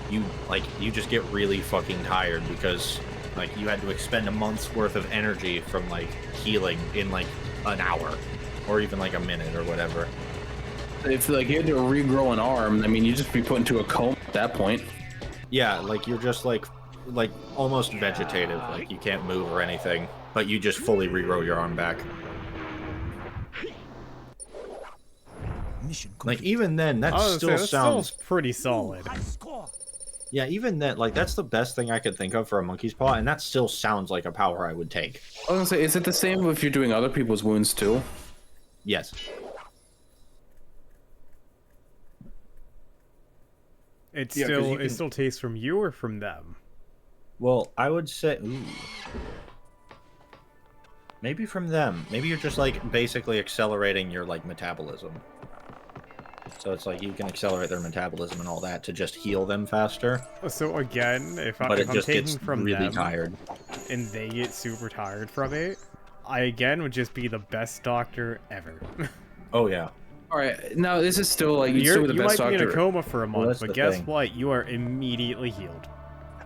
[SPEAKER 1] you just get really fucking tired because like you had to expend a month's worth of energy from like healing in like an hour or even like a minute or whatever.
[SPEAKER 3] If like you had to regrow an arm, I mean, you'd just be put into a coma at that point.
[SPEAKER 1] Yeah, like you're just like almost vegetative, like you can't move or anything, but you just fully regrow your arm back. Like even then, that
[SPEAKER 2] I was
[SPEAKER 1] still
[SPEAKER 2] gonna say, that
[SPEAKER 1] sounds
[SPEAKER 2] pretty solid.
[SPEAKER 1] yeah. Even then, like that's the best thing I could think of for a monkey's paw, and that still sounds like a power I would take.
[SPEAKER 3] I was gonna say, is it the same if you're doing other people's wounds too?
[SPEAKER 1] Yes.
[SPEAKER 2] It
[SPEAKER 1] Yeah, 'cause
[SPEAKER 2] still
[SPEAKER 1] you
[SPEAKER 2] it
[SPEAKER 1] can-
[SPEAKER 2] still tastes from you or from them.
[SPEAKER 1] Well, I would say, maybe from them. Maybe you're just like basically accelerating your like metabolism. So it's like you can accelerate their metabolism and all that to just heal them faster.
[SPEAKER 2] So again, if I'm
[SPEAKER 1] just
[SPEAKER 2] taking
[SPEAKER 1] gets
[SPEAKER 2] from
[SPEAKER 1] really
[SPEAKER 2] them
[SPEAKER 1] tired.
[SPEAKER 2] and they get super tired from it, I again would just be the best doctor ever.
[SPEAKER 1] Oh yeah.
[SPEAKER 3] All right, now this is still like you'd still be the
[SPEAKER 2] You
[SPEAKER 3] best
[SPEAKER 2] might be in
[SPEAKER 3] doctor.
[SPEAKER 2] a coma for a month,
[SPEAKER 1] that's
[SPEAKER 2] but
[SPEAKER 1] the
[SPEAKER 2] guess
[SPEAKER 1] thing.
[SPEAKER 2] what? You are immediately healed.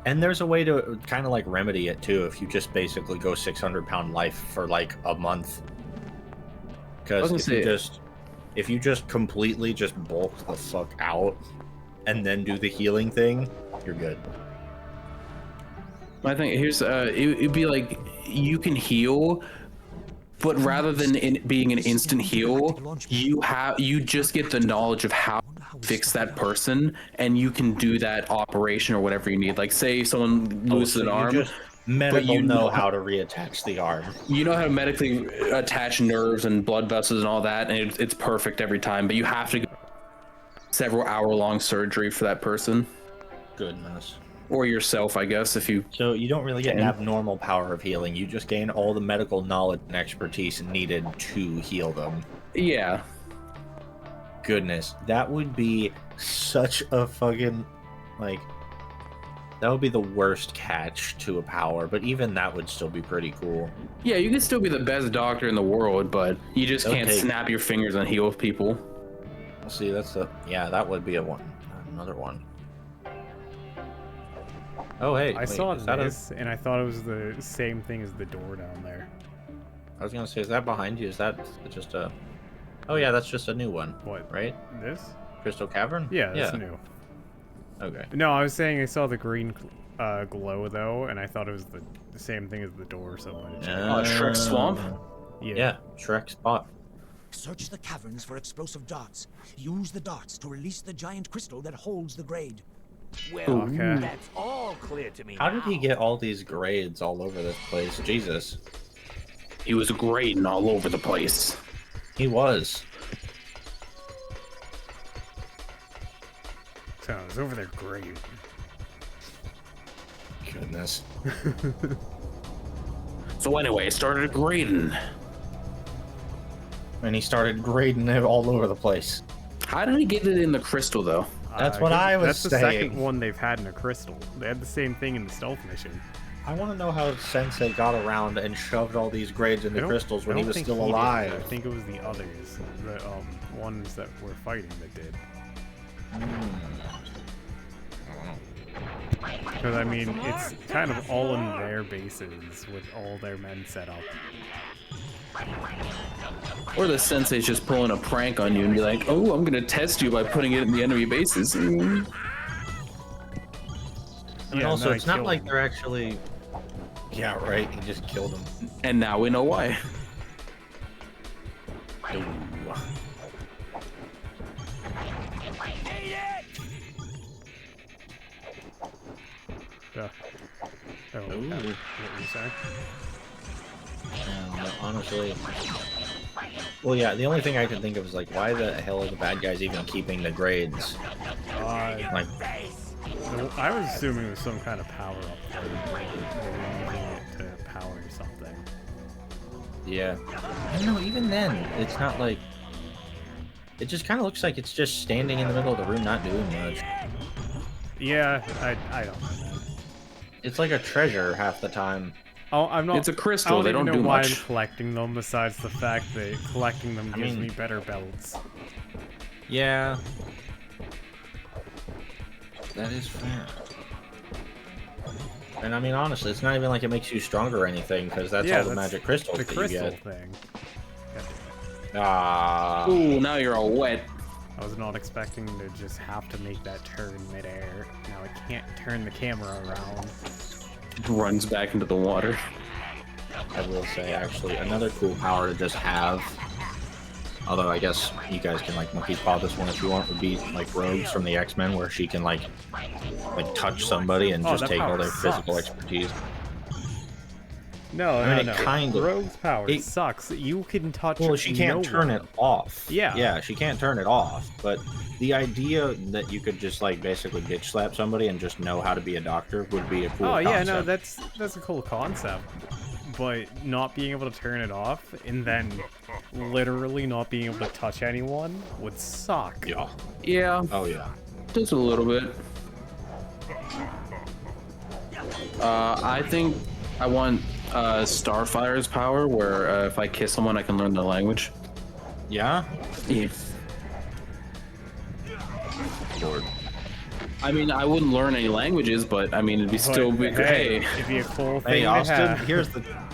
[SPEAKER 1] And there's a way to kind of like remedy it too if you just basically go 600-pound life for like a month. Because if you just completely just bulk the fuck out and then do the healing thing, you're good.
[SPEAKER 3] I think here's it'd be like you can heal, but rather than being an instant heal, you just get the knowledge of how to fix that person, and you can do that operation or whatever you need. Like say someone loses an arm,
[SPEAKER 1] Medical
[SPEAKER 3] you
[SPEAKER 1] know how to reattach the arm.
[SPEAKER 3] you know how to medically attach nerves and blood vessels and all that, and it's perfect every time. But you have to go several hour-long surgery for that person.
[SPEAKER 1] Goodness.
[SPEAKER 3] Or yourself, I guess, if you...
[SPEAKER 1] So you don't really get an abnormal power of healing. You just gain all the medical knowledge and expertise needed to heal them.
[SPEAKER 3] Yeah.
[SPEAKER 1] Goodness. That would be such a fucking, like... That would be the worst catch to a power, but even that would still be pretty cool.
[SPEAKER 3] Yeah, you can still be the best doctor in the world, but you just can't snap your fingers and heal people.
[SPEAKER 1] See, that's the... Yeah, that would be another one. Oh, hey.
[SPEAKER 2] I saw this, and I thought it was the same thing as the door down there.
[SPEAKER 1] I was gonna say, is that behind you? Is that just a... Oh, yeah, that's just a new one.
[SPEAKER 2] What?
[SPEAKER 1] Right?
[SPEAKER 2] This?
[SPEAKER 1] Crystal Cavern?
[SPEAKER 2] Yeah, that's new.
[SPEAKER 1] Okay.
[SPEAKER 2] No, I was saying I saw the green glow, though, and I thought it was the same thing as the door, so I wanted to check.
[SPEAKER 3] Shrek's swamp?
[SPEAKER 2] Yeah,
[SPEAKER 1] Shrek's spot.
[SPEAKER 4] Search the caverns for explosive darts. Use the darts to release the giant crystal that holds the grade.
[SPEAKER 5] Well,
[SPEAKER 2] Okay.
[SPEAKER 5] that's all clear to me.
[SPEAKER 1] How did he get all these grades all over this place? Jesus.
[SPEAKER 3] He was grading all over the place.
[SPEAKER 1] He was.
[SPEAKER 2] So I was over there great.
[SPEAKER 1] Goodness.
[SPEAKER 3] So anyway, I started grading.
[SPEAKER 1] And he started grading it all over the place.
[SPEAKER 3] How did he get it in the crystal, though?
[SPEAKER 1] That's what I was
[SPEAKER 2] That's the
[SPEAKER 1] saying.
[SPEAKER 2] second one they've had in a crystal. They had the same thing in the stealth mission.
[SPEAKER 1] I want to know how Sensei got around and shoved all these grades into crystals when he was still
[SPEAKER 2] did.
[SPEAKER 1] alive.
[SPEAKER 2] I think it was the others, the ones that were fighting that did. Because I mean, it's kind of all in their bases with all their men set up.
[SPEAKER 3] Or the sensei's just pulling a prank on you and be like, oh, I'm gonna test you by putting it in the enemy bases.
[SPEAKER 1] And also,
[SPEAKER 2] no,
[SPEAKER 1] it's not like they're actually... Yeah, right, he just killed him.
[SPEAKER 3] And now we know why.
[SPEAKER 1] Ooh.
[SPEAKER 2] Oh, what were you saying?
[SPEAKER 1] Honestly... Well, yeah, the only thing I can think of is, like, why the hell are the bad guys even keeping the grades? Like...
[SPEAKER 2] I was assuming it was some kind of power-up thing. They were using it to power something.
[SPEAKER 1] Yeah. I don't know, even then, it's not like... It just kind of looks like it's just standing in the middle of the room not doing much.
[SPEAKER 2] Yeah, I don't know, man.
[SPEAKER 1] It's like a treasure half the time.
[SPEAKER 2] Oh, I'm not.
[SPEAKER 3] It's a crystal, they don't
[SPEAKER 2] know
[SPEAKER 3] do
[SPEAKER 2] why
[SPEAKER 3] much.
[SPEAKER 2] I'm collecting them, besides the fact that collecting them gives me better belts.
[SPEAKER 1] Yeah. That is fair. And I mean, honestly, it's not even like it makes you stronger or anything, because that's all the magic crystals that you get.
[SPEAKER 2] Thing.
[SPEAKER 1] Ah.
[SPEAKER 3] Ooh, now you're all wet.
[SPEAKER 2] I was not expecting to just have to make that turn midair. Now I can't turn the camera around.
[SPEAKER 3] Runs back into the water.
[SPEAKER 1] I will say, actually, another cool power to just have, although I guess you guys can, like, monkey paw this one if you want, would be, like, Rogues from the X-Men, where she can, like touch somebody and just take all their physical expertise.
[SPEAKER 2] No,
[SPEAKER 1] I mean,
[SPEAKER 2] no.
[SPEAKER 1] it kind of...
[SPEAKER 2] Rogue's power sucks. You can touch.
[SPEAKER 1] Well, she can't turn it off.
[SPEAKER 2] Yeah.
[SPEAKER 1] Yeah, she can't turn it off. But the idea that you could just, like, basically bitch slap somebody and just know how to be a doctor would be a cool concept.
[SPEAKER 2] No, that's a cool concept. but not being able to turn it off, and then literally not being able to touch anyone would suck.
[SPEAKER 1] Yeah.
[SPEAKER 3] Yeah,
[SPEAKER 1] Oh yeah.
[SPEAKER 3] just a little bit. I think I want Starfire's power, where if I kiss someone, I can learn the language.
[SPEAKER 1] Yeah.
[SPEAKER 3] Yeah.
[SPEAKER 1] Lord.
[SPEAKER 2] I
[SPEAKER 3] I mean, I wouldn't learn any languages, but I mean, it'd be still be
[SPEAKER 2] hey,
[SPEAKER 3] great.
[SPEAKER 2] it'd be a cool thing
[SPEAKER 1] Hey,
[SPEAKER 2] to
[SPEAKER 1] Austin.
[SPEAKER 2] have.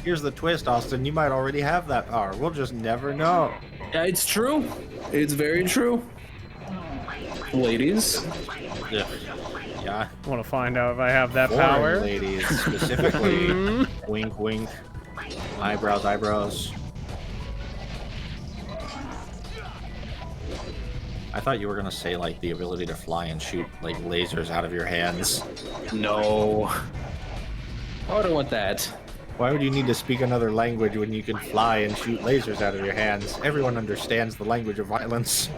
[SPEAKER 1] Here's the twist, Austin. You might already have that power. We'll just never know.
[SPEAKER 3] Yeah, it's true. It's very true. Ladies.
[SPEAKER 1] Yeah. Yeah.
[SPEAKER 2] Want to find out if I have that
[SPEAKER 1] Foreign
[SPEAKER 2] power?
[SPEAKER 1] ladies, specifically. Wink, wink. Eyebrows, eyebrows. I thought you were gonna say like the ability to fly and shoot like lasers out of your hands.
[SPEAKER 3] No. I don't want that.
[SPEAKER 1] Why would you need to speak another language when you can fly and shoot lasers out of your hands? Everyone understands the language of violence.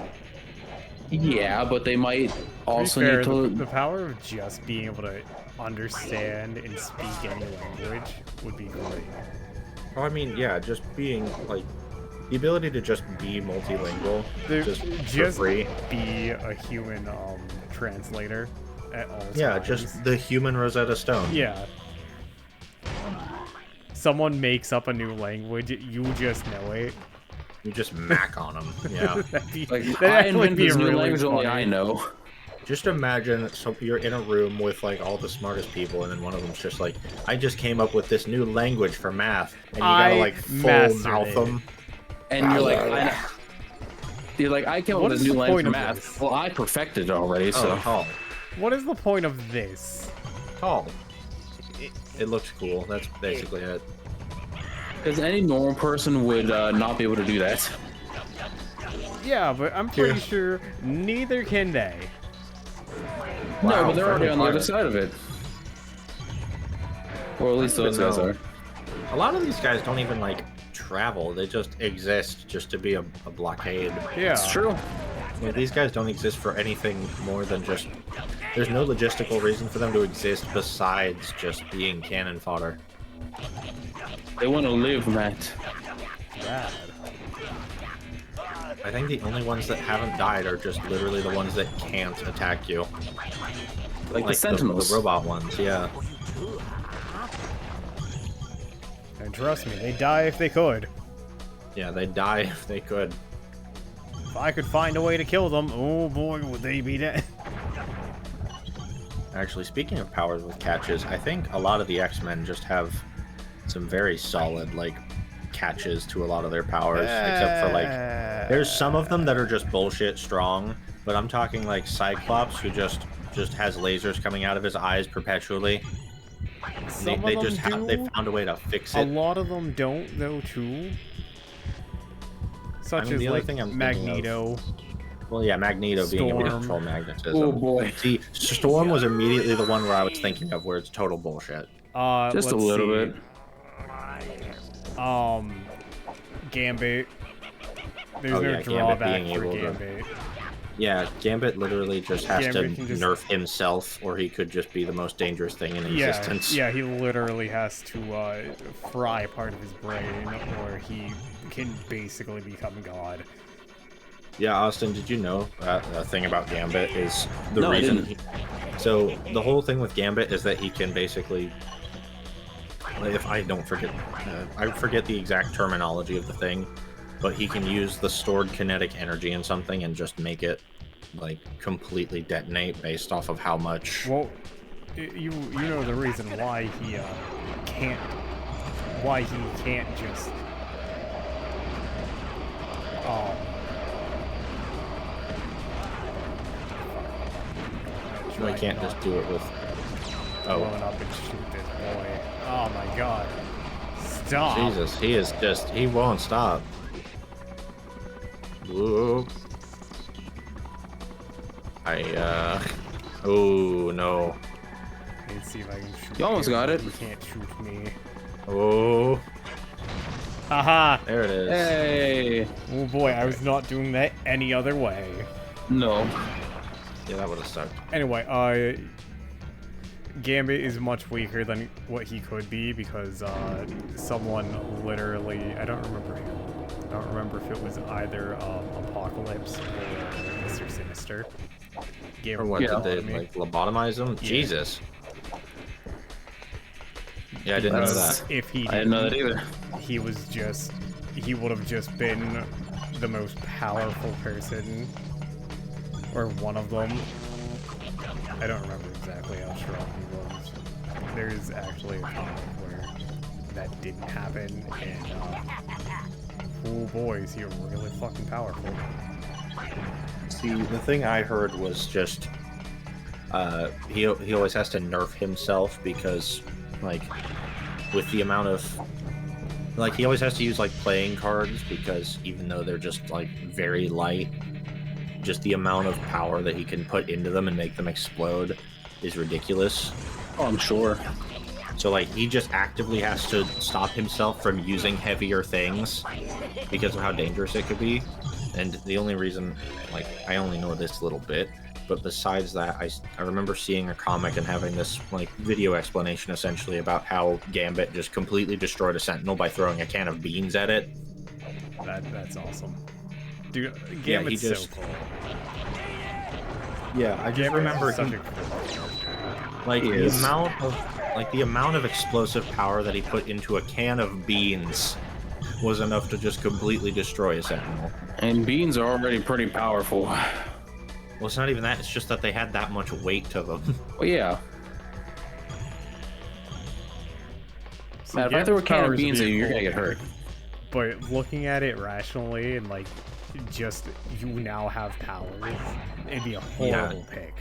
[SPEAKER 3] Yeah, but they might also
[SPEAKER 2] to be fair,
[SPEAKER 3] need to.
[SPEAKER 2] the power of just being able to understand and speak any language would be great.
[SPEAKER 1] Well, I mean, yeah, just being like the ability to just be multilingual, just for free.
[SPEAKER 2] Be a human translator at all times.
[SPEAKER 1] Yeah, just the human Rosetta Stone.
[SPEAKER 2] Yeah. Someone makes up a new language, you just know it.
[SPEAKER 1] You just mac on them. Yeah.
[SPEAKER 2] That'd be,
[SPEAKER 3] Like,
[SPEAKER 2] that'd
[SPEAKER 3] I
[SPEAKER 2] actually
[SPEAKER 3] invent
[SPEAKER 2] be
[SPEAKER 3] this new
[SPEAKER 2] really
[SPEAKER 3] language only
[SPEAKER 2] funny.
[SPEAKER 3] I know.
[SPEAKER 1] Just imagine you're in a room with like all the smartest people, and then one of them's just like, "I just came up with this new language for math," and you gotta like full
[SPEAKER 2] mastered
[SPEAKER 1] mouth
[SPEAKER 2] it.
[SPEAKER 1] them.
[SPEAKER 3] And you're like, I came up
[SPEAKER 2] What
[SPEAKER 3] with
[SPEAKER 2] is
[SPEAKER 3] a new
[SPEAKER 2] the
[SPEAKER 3] language
[SPEAKER 2] point
[SPEAKER 3] for
[SPEAKER 2] of
[SPEAKER 3] math.
[SPEAKER 2] this?
[SPEAKER 3] Well, I perfected it already, so.
[SPEAKER 1] Oh, tall,
[SPEAKER 2] What is the point of this?
[SPEAKER 1] tall. It looks cool. That's basically it.
[SPEAKER 3] Because any normal person would not be able to do that.
[SPEAKER 2] Yeah, but I'm pretty
[SPEAKER 1] Yeah.
[SPEAKER 2] sure neither can they.
[SPEAKER 3] No,
[SPEAKER 1] Wow,
[SPEAKER 3] but they're already
[SPEAKER 1] friendly
[SPEAKER 3] on the other
[SPEAKER 1] fire.
[SPEAKER 3] side of it. Or at least those guys
[SPEAKER 1] No.
[SPEAKER 3] are.
[SPEAKER 1] A lot of these guys don't even like travel. They just exist just to be a blockade.
[SPEAKER 2] Yeah.
[SPEAKER 3] It's true.
[SPEAKER 1] Like, these guys don't exist for anything more than just. There's no logistical reason for them to exist besides just being cannon fodder.
[SPEAKER 3] They want to live, Matt.
[SPEAKER 2] Bad.
[SPEAKER 1] I think the only ones that haven't died are just literally the ones that can't attack you.
[SPEAKER 3] Like the Sentinels.
[SPEAKER 1] The robot ones, yeah.
[SPEAKER 2] And trust me, they'd die if they could.
[SPEAKER 1] Yeah, they'd die if they could.
[SPEAKER 2] If I could find a way to kill them, oh boy, would they be dead.
[SPEAKER 1] Actually, speaking of powers with catches, I think a lot of the X-Men just have some very solid, like, catches to a lot of their powers. Except for, like, there's some of them that are just bullshit strong, but I'm talking, like, Cyclops, who just has lasers coming out of his eyes perpetually.
[SPEAKER 2] Some
[SPEAKER 1] They
[SPEAKER 2] of them
[SPEAKER 1] just
[SPEAKER 2] do.
[SPEAKER 1] they found a way to fix
[SPEAKER 2] A
[SPEAKER 1] it.
[SPEAKER 2] lot of them don't, though, too. Such
[SPEAKER 1] I mean,
[SPEAKER 2] as,
[SPEAKER 1] the other
[SPEAKER 2] like,
[SPEAKER 1] thing I'm thinking of-
[SPEAKER 2] Magneto.
[SPEAKER 1] Well, yeah, Magneto being able to
[SPEAKER 2] Storm.
[SPEAKER 1] control magnetism.
[SPEAKER 3] Oh boy.
[SPEAKER 1] See, Storm was immediately the one where I was thinking of, where it's total bullshit.
[SPEAKER 3] Just a
[SPEAKER 2] let's
[SPEAKER 3] little
[SPEAKER 2] see.
[SPEAKER 3] bit.
[SPEAKER 2] Gambit. There's
[SPEAKER 1] Oh,
[SPEAKER 2] no
[SPEAKER 1] yeah, Gambit
[SPEAKER 2] drawback
[SPEAKER 1] being
[SPEAKER 2] for
[SPEAKER 1] able to-
[SPEAKER 2] Gambit.
[SPEAKER 1] Yeah, Gambit literally just has
[SPEAKER 2] Gambit
[SPEAKER 1] to
[SPEAKER 2] can just-
[SPEAKER 1] nerf himself, or he could just be the most dangerous thing in existence.
[SPEAKER 2] Yeah, he literally has to fry part of his brain, or he can basically become God.
[SPEAKER 1] Yeah, Austin, did you know the thing about Gambit is the
[SPEAKER 3] No, I
[SPEAKER 1] reason?
[SPEAKER 3] didn't.
[SPEAKER 1] So the whole thing with Gambit is that he can basically, if I don't forget, I forget the exact terminology of the thing, but he can use the stored kinetic energy in something and just make it like completely detonate based off of how much.
[SPEAKER 2] Well, you know the reason why he can't just
[SPEAKER 1] Well, he can't just do it with.
[SPEAKER 2] blow
[SPEAKER 1] Oh,
[SPEAKER 2] it up and shoot this boy. Oh my God! Stop!
[SPEAKER 1] Jesus, he is just, he won't stop. Whoa. Oh no.
[SPEAKER 2] Let's see if I can shoot.
[SPEAKER 3] You almost
[SPEAKER 2] him.
[SPEAKER 3] got it.
[SPEAKER 2] He can't shoot me.
[SPEAKER 1] Oh,
[SPEAKER 2] Haha!
[SPEAKER 1] there it is.
[SPEAKER 3] Hey.
[SPEAKER 2] Oh boy, I was not doing that any other way.
[SPEAKER 3] No.
[SPEAKER 1] Yeah, that would have sucked.
[SPEAKER 2] Anyway, Gambit is much weaker than what he could be because someone literally, I don't remember him. I don't remember if it was either Apocalypse or Mr. Sinister. Gave
[SPEAKER 1] Or
[SPEAKER 2] him
[SPEAKER 1] what,
[SPEAKER 3] Yeah.
[SPEAKER 1] did they, like, lobotomize him?
[SPEAKER 2] Yeah.
[SPEAKER 1] Jesus. Yeah, I didn't know
[SPEAKER 3] That's-
[SPEAKER 1] that.
[SPEAKER 2] If he
[SPEAKER 3] I didn't know that either.
[SPEAKER 2] he would have just been the most powerful person, or one of them. I don't remember exactly how strong he was. There's actually a comic where that didn't happen, and oh boy, is he really fucking powerful.
[SPEAKER 1] See, the thing I heard was just he always has to nerf himself because, like, with the amount of, like, he always has to use, like, playing cards because even though they're just, like, very light, just the amount of power that he can put into them and make them explode is ridiculous.
[SPEAKER 3] Oh, I'm sure.
[SPEAKER 1] So, like, he just actively has to stop himself from using heavier things because of how dangerous it could be. And the only reason, like, I only know this little bit, but besides that, I remember seeing a comic and having this, like, video explanation essentially about how Gambit just completely destroyed a Sentinel by throwing a can of beans at it.
[SPEAKER 2] That's awesome. Dude,
[SPEAKER 1] Yeah,
[SPEAKER 2] Gambit's
[SPEAKER 1] he just-
[SPEAKER 2] so cool.
[SPEAKER 1] Yeah, I just
[SPEAKER 2] Gambit
[SPEAKER 1] remember
[SPEAKER 2] is such
[SPEAKER 1] he-
[SPEAKER 2] a cool character.
[SPEAKER 1] like
[SPEAKER 3] He
[SPEAKER 1] the
[SPEAKER 3] is.
[SPEAKER 1] amount of explosive power that he put into a can of beans was enough to just completely destroy a Sentinel.
[SPEAKER 3] And beans are already pretty powerful.
[SPEAKER 1] Well, it's not even that, it's just that they had that much weight to them.
[SPEAKER 3] Well, yeah.
[SPEAKER 2] See,
[SPEAKER 3] Now, if I throw a
[SPEAKER 2] Gambit's
[SPEAKER 3] can of
[SPEAKER 2] powers
[SPEAKER 3] beans
[SPEAKER 2] would
[SPEAKER 3] at
[SPEAKER 2] be
[SPEAKER 3] you, you're
[SPEAKER 2] cool,
[SPEAKER 3] gonna get hurt.
[SPEAKER 2] But looking at it rationally and like just you now have powers, it'd be a horrible pick.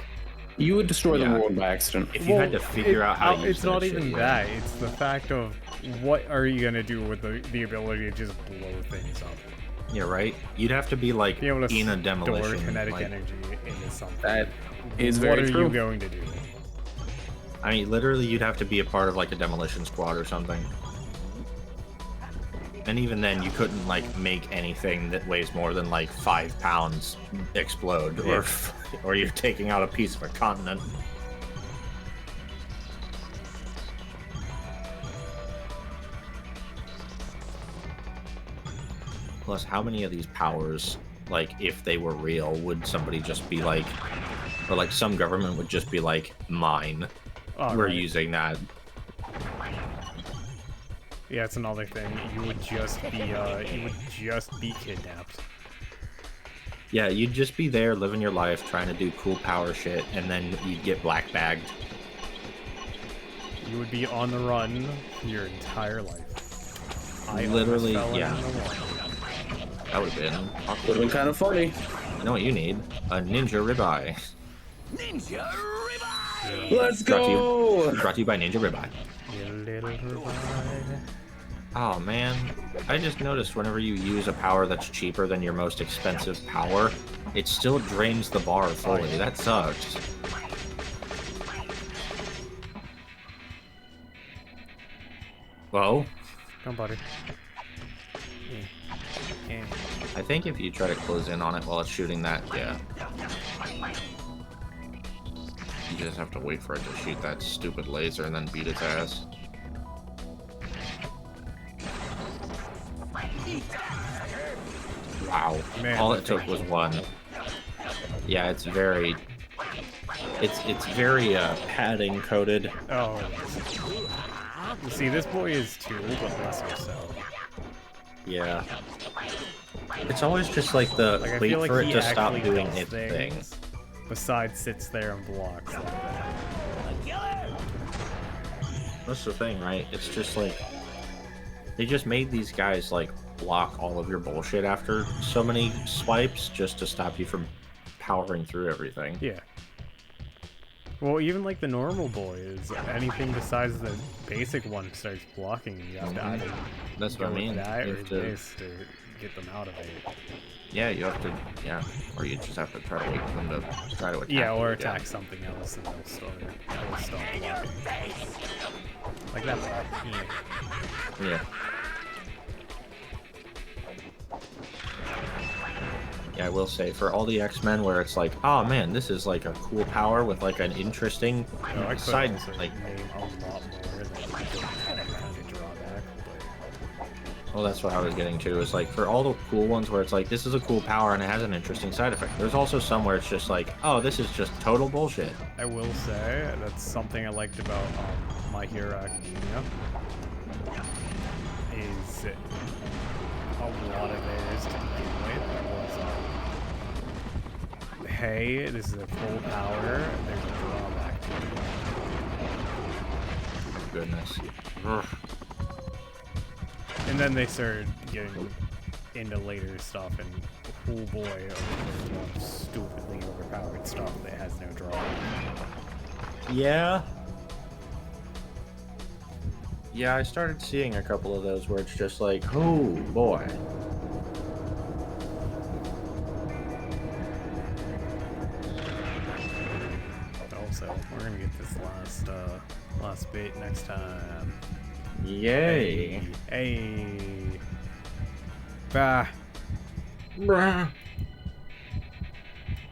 [SPEAKER 3] You would destroy the
[SPEAKER 1] Yeah.
[SPEAKER 3] world by accident.
[SPEAKER 1] If you had to figure out how to use
[SPEAKER 2] it's not
[SPEAKER 1] that
[SPEAKER 2] even
[SPEAKER 1] shit, yeah.
[SPEAKER 2] that. It's the fact of what are you gonna do with the ability to just blow things up?
[SPEAKER 1] Yeah, right? You'd have to be, like,
[SPEAKER 2] Be able to
[SPEAKER 1] in a
[SPEAKER 2] store
[SPEAKER 1] demolition.
[SPEAKER 2] kinetic
[SPEAKER 1] like-
[SPEAKER 2] energy into something.
[SPEAKER 3] That is
[SPEAKER 2] What
[SPEAKER 3] very
[SPEAKER 2] are
[SPEAKER 3] true.
[SPEAKER 2] you going to do?
[SPEAKER 1] I mean, literally, you'd have to be a part of, like, a demolition squad or something. And even then, you couldn't, like, make anything that weighs more than, like, 5 pounds explode,
[SPEAKER 2] Yeah.
[SPEAKER 1] or you're taking out a piece of a continent. Plus, how many of these powers, like, if they were real, would somebody just be like, or like some government would just be like, mine.
[SPEAKER 2] Oh,
[SPEAKER 1] We're
[SPEAKER 2] right.
[SPEAKER 1] using that.
[SPEAKER 2] Yeah, it's another thing. You would just be kidnapped.
[SPEAKER 1] Yeah, you'd just be there living your life trying to do cool power shit, and then you'd get black bagged.
[SPEAKER 2] You would be on the run your entire life. I
[SPEAKER 1] Literally,
[SPEAKER 2] almost fell
[SPEAKER 1] yeah.
[SPEAKER 2] in the water.
[SPEAKER 1] That would have been
[SPEAKER 3] Would have
[SPEAKER 1] awkward.
[SPEAKER 3] been kind of funny.
[SPEAKER 1] You know what you need? A ninja ribeye.
[SPEAKER 5] Ninja Ribeye!
[SPEAKER 3] Let's
[SPEAKER 1] Brought to you-
[SPEAKER 3] go!
[SPEAKER 1] Brought to you by Ninja Ribeye.
[SPEAKER 2] You little ribeye.
[SPEAKER 1] Oh man, I just noticed whenever you use a power that's cheaper than your most expensive power, it still drains the bar fully.
[SPEAKER 2] yeah.
[SPEAKER 1] That sucks. Whoa.
[SPEAKER 2] Come, buddy. Yeah.
[SPEAKER 1] I think if you try to close in on it while it's shooting that, yeah. You just have to wait for it to shoot that stupid laser and then beat its ass. Wow.
[SPEAKER 2] Man,
[SPEAKER 1] All
[SPEAKER 2] that
[SPEAKER 1] it took
[SPEAKER 2] thing-
[SPEAKER 1] was one. Yeah, it's very... It's very, padding coated.
[SPEAKER 2] Oh. You see, this boy is too, but lesser so.
[SPEAKER 1] Yeah. It's always just like the
[SPEAKER 2] Like, I
[SPEAKER 1] wait
[SPEAKER 2] feel like
[SPEAKER 1] for it
[SPEAKER 2] he
[SPEAKER 1] to stop
[SPEAKER 2] actually
[SPEAKER 1] doing
[SPEAKER 2] does
[SPEAKER 1] its thing.
[SPEAKER 2] things, besides sits there and blocks like that.
[SPEAKER 1] That's the thing, right? It's just like they just made these guys like block all of your bullshit after so many swipes just to stop you from powering through everything.
[SPEAKER 2] Yeah. Well, even like the normal boys, anything besides the basic one starts blocking, you have to either
[SPEAKER 1] That's
[SPEAKER 2] go
[SPEAKER 1] what I mean.
[SPEAKER 2] with that
[SPEAKER 1] You
[SPEAKER 2] or
[SPEAKER 1] have to,
[SPEAKER 2] this to get them out of it.
[SPEAKER 1] yeah, you have to, yeah, or you just have to try to wait for them to try to attack.
[SPEAKER 2] Yeah, or
[SPEAKER 1] you again.
[SPEAKER 2] attack something else and they'll stop blocking. Like that one. Yeah.
[SPEAKER 1] Yeah. I will say, for all the X-Men where it's like, oh man, this is like a cool power with like an interesting
[SPEAKER 2] I could
[SPEAKER 1] side,
[SPEAKER 2] also
[SPEAKER 1] like,
[SPEAKER 2] name a lot more that kind of drawback, but
[SPEAKER 1] well, that's what I was getting to, is like, for all the cool ones where it's like, this is a cool power and it has an interesting side effect. There's also some where it's just like, oh, this is just total bullshit.
[SPEAKER 2] I will say that's something I liked about My Hero Academia. Is a lot of theirs to begin with was, hey, this is a cool power, there's a drawback to it.
[SPEAKER 1] Goodness. Ugh.
[SPEAKER 2] And then they started getting into later stuff, and oh boy, there's a lot of stupidly overpowered stuff that has no drawback.
[SPEAKER 1] Yeah. Yeah, I started seeing a couple of those where it's just like, oh boy.
[SPEAKER 2] Also, we're gonna get this last bait next time.
[SPEAKER 1] Yay.
[SPEAKER 2] Hey. Bah.
[SPEAKER 1] Bruh.